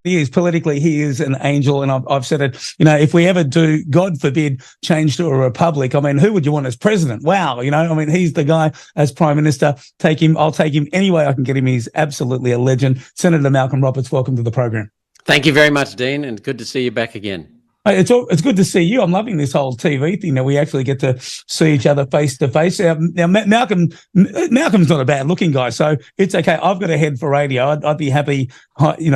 he is politically, he is an angel. And I've said it, if we ever do, God forbid, change to a republic, I mean, who would you want as president? Wow. I mean, he's the guy as prime minister. Take him. I'll take him any way I can get him. He's absolutely a legend. Senator Malcolm Roberts, welcome to the program. Thank you very much, Dean, and good to see you back again. It's good to see you. I'm loving this whole TV thing that we actually get to see each other face to face. Now, Malcolm's not a bad looking guy, so it's okay. I've got a head for radio. I'd be happy,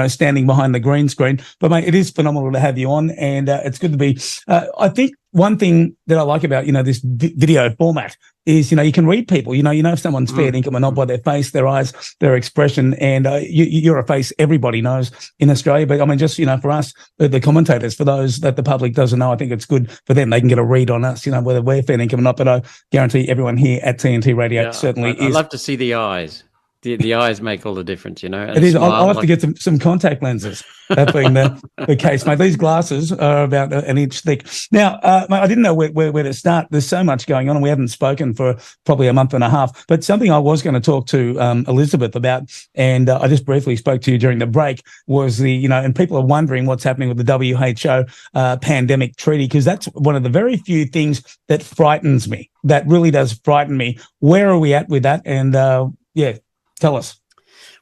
standing behind the green screen. But mate, it is phenomenal to have you on, and it's good to be. I think one thing that I like about this video format is you can read people. You know if someone's fair income or not by their face, their eyes, their expression, and you're a face everybody knows in Australia. But I mean, just for us, the commentators, for those that the public doesn't know, I think it's good for them. They can get a read on us, whether we're fair income or not. But I guarantee everyone here at TNT Radio certainly is. I love to see the eyes. The eyes make all the difference, And it is. I'll have to get some contact lenses. That being the case, mate. These glasses are about an inch thick. Now, mate, I didn't know where to start. There's so much going on, and we haven't spoken for probably a month and a half. But something I was going to talk to Elizabeth about, and I just briefly spoke to you during the break, was and people are wondering what's happening with the WHO pandemic treaty, because that's one of the very few things that frightens me. That really does frighten me. Where are we at with that? And tell us.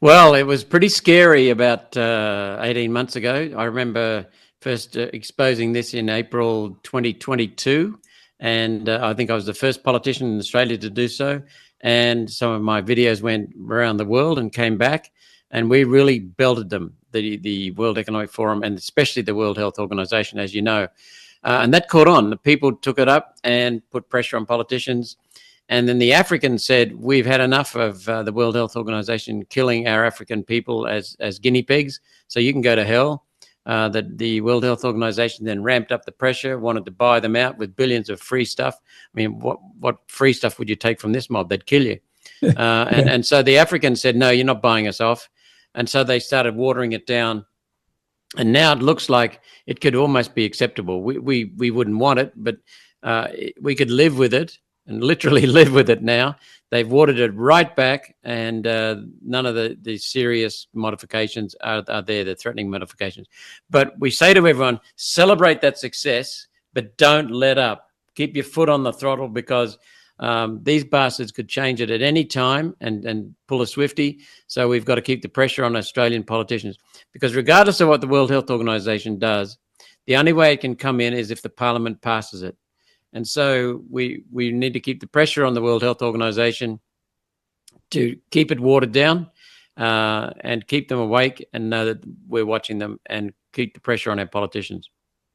Well, it was pretty scary about 18 months ago. I remember first exposing this in April 2022, and I think I was the first politician in Australia to do so. And some of my videos went around the world and came back, and we really belted them, the World Economic Forum, and especially the World Health Organization, as you know. And that caught on. The people took it up and put pressure on politicians. And then the Africans said, we've had enough of the World Health Organization killing our African people as guinea pigs, so you can go to hell. The World Health Organization then ramped up the pressure, wanted to buy them out with billions of free stuff. I mean, what free stuff would you take from this mob? They'd kill you. And so the Africans said, no, you're not buying us off. And so they started watering it down. And now it looks like it could almost be acceptable. We wouldn't want it, but we could live with it. And literally live with it now. They've watered it right back, and none of the serious modifications are there, the threatening modifications. But we say to everyone, celebrate that success, but don't let up. Keep your foot on the throttle, because these bastards could change it at any time and pull a Swiftie. So we've got to keep the pressure on Australian politicians, because regardless of what the World Health Organization does, the only way it can come in is if the Parliament passes it. And so we need to keep the pressure on the World Health Organization to keep it watered down and keep them awake and know that we're watching them, and keep the pressure on our politicians.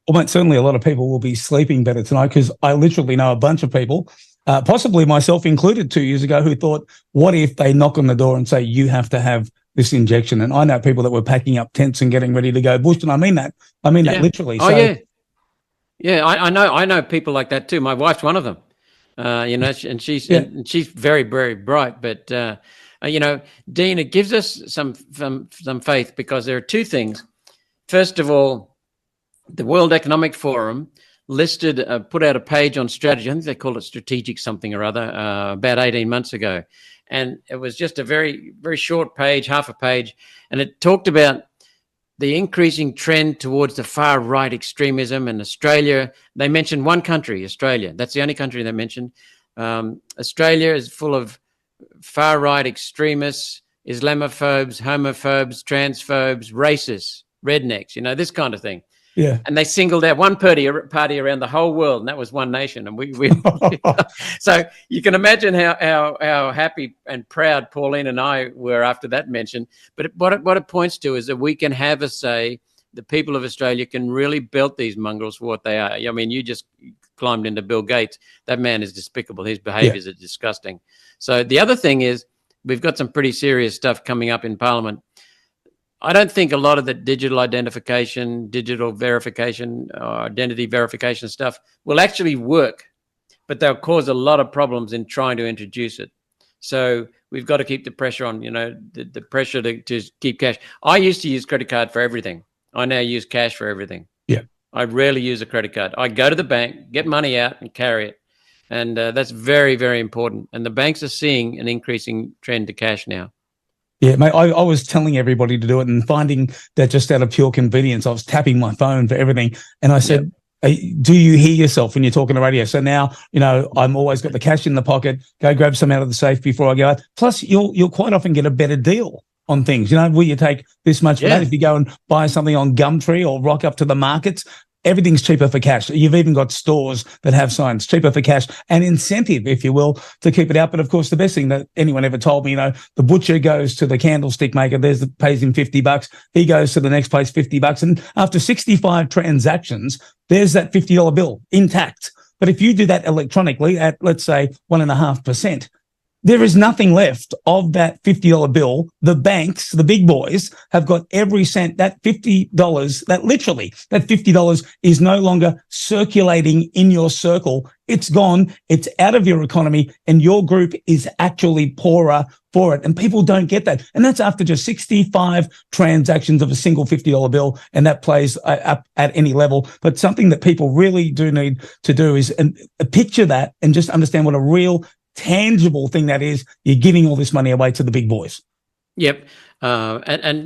Well, mate, certainly a lot of people will be sleeping better tonight, because I literally know a bunch of people, possibly myself included 2 years ago, who thought, what if they knock on the door and say, you have to have this injection? And I know people that were packing up tents and getting ready to go bush, and I mean that. I mean that literally. Oh, yeah. Yeah, I know people like that too. My wife's one of them, and she's very, very bright. But Dean, it gives us some faith, because there are two things. First of all, the World Economic Forum put out a page on strategy. I think they call it strategic something or other, about 18 months ago, and it was just a very, very short page, half a page, and it talked about the increasing trend towards the far right extremism in Australia. They mentioned one country, Australia. That's the only country they mentioned. Australia is full of far right extremists, Islamophobes, homophobes, transphobes, racists, rednecks, this kind of thing. Yeah. And they singled out one party around the whole world, and that was One Nation. And we so you can imagine how happy and proud Pauline and I were after that mention. But what it points to is that we can have a say. The people of Australia can really belt these mongrels for what they are. I mean, you just climbed into Bill Gates. That man is despicable. His behaviors are disgusting. So the other thing is, we've got some pretty serious stuff coming up in Parliament. I don't think a lot of the digital identification, digital verification, identity verification stuff will actually work, but they'll cause a lot of problems in trying to introduce it. So we've got to keep the pressure on, the pressure to keep cash. I used to use credit card for everything. I now use cash for everything. Yeah. I rarely use a credit card. I go to the bank, get money out and carry it. And that's very, very important. And the banks are seeing an increasing trend to cash now. Yeah, mate, I was telling everybody to do it and finding that just out of pure convenience, I was tapping my phone for everything. And I said, hey, do you hear yourself when you're talking to radio? So now, I'm always got the cash in the pocket, go grab some out of the safe before I go out. Plus, you'll quite often get a better deal on things. Will you take this much for that? If you go and buy something on Gumtree or rock up to the markets, everything's cheaper for cash. You've even got stores that have signs, cheaper for cash, and incentive, if you will, to keep it out. But of course, the best thing that anyone ever told me, the butcher goes to the candlestick maker, pays him $50. He goes to the next place, $50. And after 65 transactions, there's that $50 bill intact. But if you do that electronically at, let's say, 1.5%, there is nothing left of that $50 bill. The banks, the big boys, have got every cent. That $50, that $50 is no longer circulating in your circle. It's gone. It's out of your economy, and your group is actually poorer for it. And people don't get that. And that's after just 65 transactions of a single $50 bill. And that plays up at any level. But something that people really do need to do is picture that and just understand what a real tangible thing that is. You're giving all this money away to the big boys. Yep. And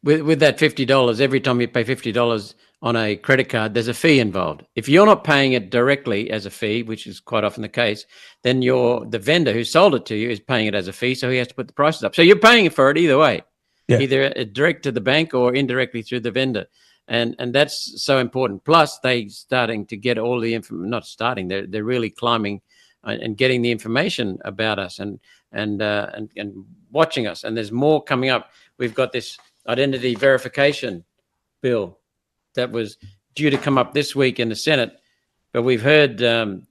with that $50, every time you pay $50 on a credit card, there's a fee involved. If you're not paying it directly as a fee, which is quite often the case, then the vendor who sold it to you is paying it as a fee, so he has to put the prices up. So you're paying for it either way, either direct to the bank or indirectly through the vendor. And that's so important. Plus, they starting to get all the information. Not starting, they're really climbing and getting the information about us and watching us. And there's more coming up. We've got this identity verification bill that was due to come up this week in the Senate. But we've heard,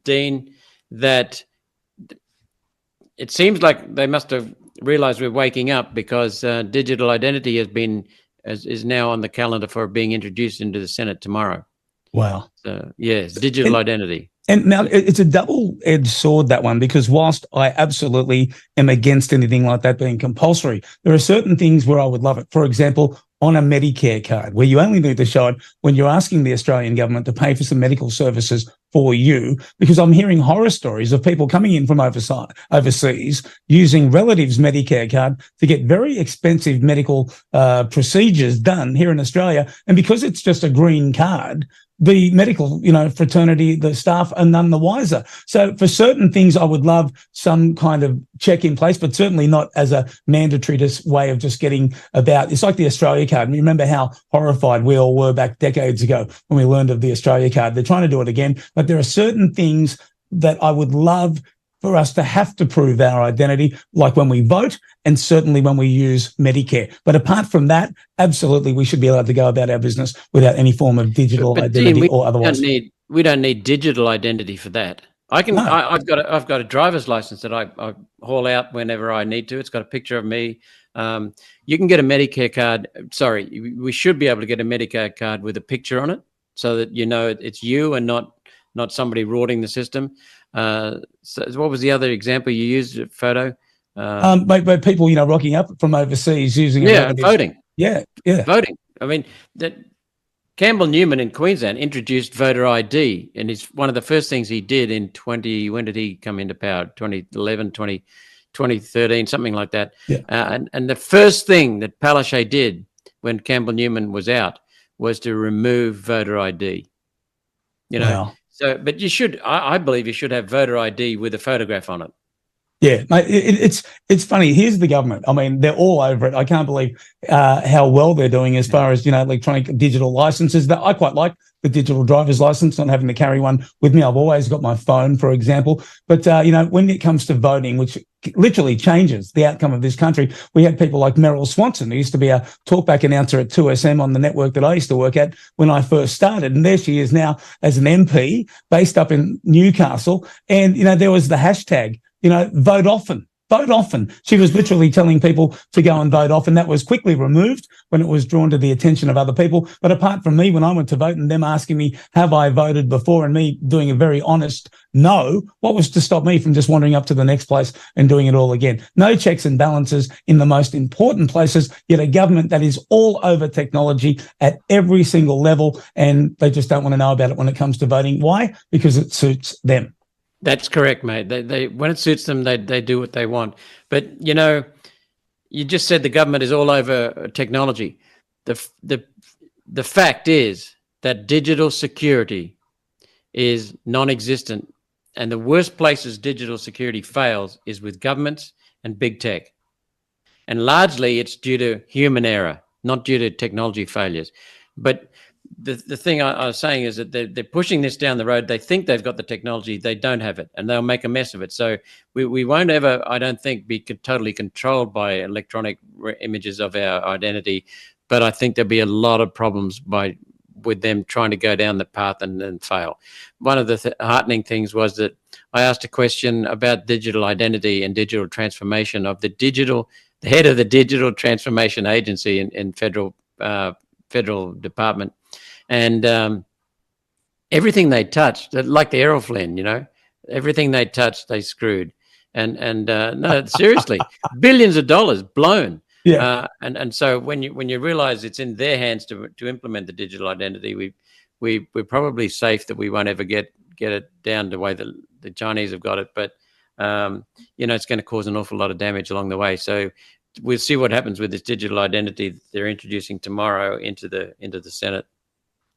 Dean, that it seems like they must have realized we're waking up, because digital identity is now on the calendar for being introduced into the Senate tomorrow. Wow. So, yes, digital identity. And now it's a double-edged sword, that one, because whilst I absolutely am against anything like that being compulsory, there are certain things where I would love it. For example, on a Medicare card, where you only need to show it when you're asking the Australian government to pay for some medical services for you, because I'm hearing horror stories of people coming in from overseas using relatives' Medicare card to get very expensive medical procedures done here in Australia. And because it's just a green card, the medical, fraternity, the staff are none the wiser. So for certain things, I would love some kind of check in place, but certainly not as a mandatory way of just getting about. It's like the Australia card. And you remember how horrified we all were back decades ago when we learned of the Australia card. They're trying to do it again, but there are certain things that I would love for us to have to prove our identity, like when we vote and certainly when we use Medicare. But apart from that, absolutely, we should be allowed to go about our business without any form of digital identity, Dean, or otherwise. We don't need digital identity for that. I've got a driver's license that I haul out whenever I need to. It's got a picture of me. You can get a Medicare card. Sorry, we should be able to get a Medicare card with a picture on it, so that it's you and not somebody rorting the system. So what was the other example you used? A photo? By people, rocking up from overseas using voting. Yeah. Voting. I mean, that Campbell Newman in Queensland introduced voter ID, and it's one of the first things he did in when did he come into power? 2011, 2013, something like that. Yeah. And the first thing that Palaszczuk did when Campbell Newman was out was to remove voter ID. Wow. So, but I believe you should have voter ID with a photograph on it. Yeah, mate, it's funny. Here's the government. I mean, they're all over it. I can't believe how well they're doing as far as, electronic digital licenses. I quite like the digital driver's license, not having to carry one with me. I've always got my phone, for example. But, when it comes to voting, which literally changes the outcome of this country, we had people like Meryl Swanson, who used to be a talkback announcer at 2SM on the network that I used to work at when I first started. And there she is now as an MP based up in Newcastle. And, there was the hashtag, vote often. Vote often. She was literally telling people to go and vote often. That was quickly removed when it was drawn to the attention of other people. But apart from me, when I went to vote and them asking me, have I voted before, and me doing a very honest no, what was to stop me from just wandering up to the next place and doing it all again? No checks and balances in the most important places, yet a government that is all over technology at every single level, and they just don't want to know about it when it comes to voting. Why? Because it suits them. That's correct, mate. They when it suits them, they do what they want. But You just said the government is all over technology. The fact is that digital security is non-existent, and the worst places digital security fails is with governments and big tech. And largely it's due to human error, not due to technology failures. But the thing I was saying is that they're pushing this down the road. They think they've got the technology. They don't have it, and they'll make a mess of it. So we won't ever, I don't think, be totally controlled by electronic images of our identity. But I think there'll be a lot of problems with them trying to go down the path and then fail. One of the heartening things was that I asked a question about digital identity and digital transformation of the head of the Digital Transformation Agency in federal department. And everything they touched, like the Errol Flynn, everything they touched, they screwed. And no, seriously, billions of dollars blown. Yeah. And so when you realize it's in their hands to implement the digital identity, we're probably safe that we won't ever get it down the way the Chinese have got it. But it's going to cause an awful lot of damage along the way. So we'll see what happens with this digital identity that they're introducing tomorrow into the Senate.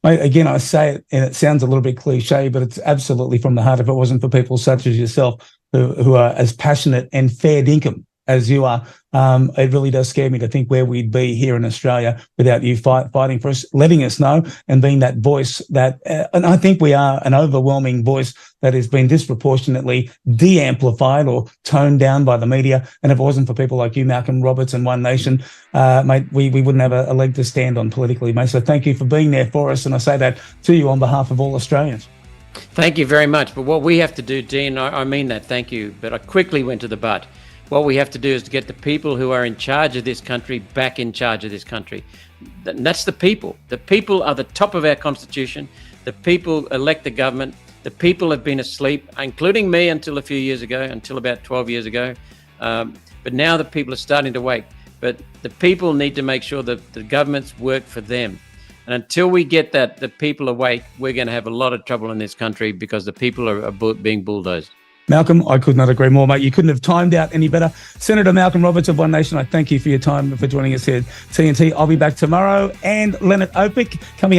Again, I say it, and it sounds a little bit cliche, but it's absolutely from the heart. If it wasn't for people such as yourself who are as passionate and fair dinkum as you are, it really does scare me to think where we'd be here in Australia without you fighting for us, letting us know, and being that voice that, and I think we are an overwhelming voice that has been disproportionately de-amplified or toned down by the media. And if it wasn't for people like you, Malcolm Roberts, and One Nation, mate, we wouldn't have a leg to stand on politically, mate. So thank you for being there for us. And I say that to you on behalf of all Australians. Thank you very much. But what we have to do, Dean, I mean that, thank you, but I quickly went to the but. What we have to do is to get the people who are in charge of this country back in charge of this country. That's the people. The people are the top of our constitution. The people elect the government. The people have been asleep, including me until a few years ago, until about 12 years ago. But now the people are starting to wake. But the people need to make sure that the governments work for them. And until we get the people awake, we're going to have a lot of trouble in this country because the people are being bulldozed. Malcolm, I could not agree more, mate. You couldn't have timed out any better. Senator Malcolm Roberts of One Nation, I thank you for your time, for joining us here at TNT. I'll be back tomorrow. And Leonard Opick coming up.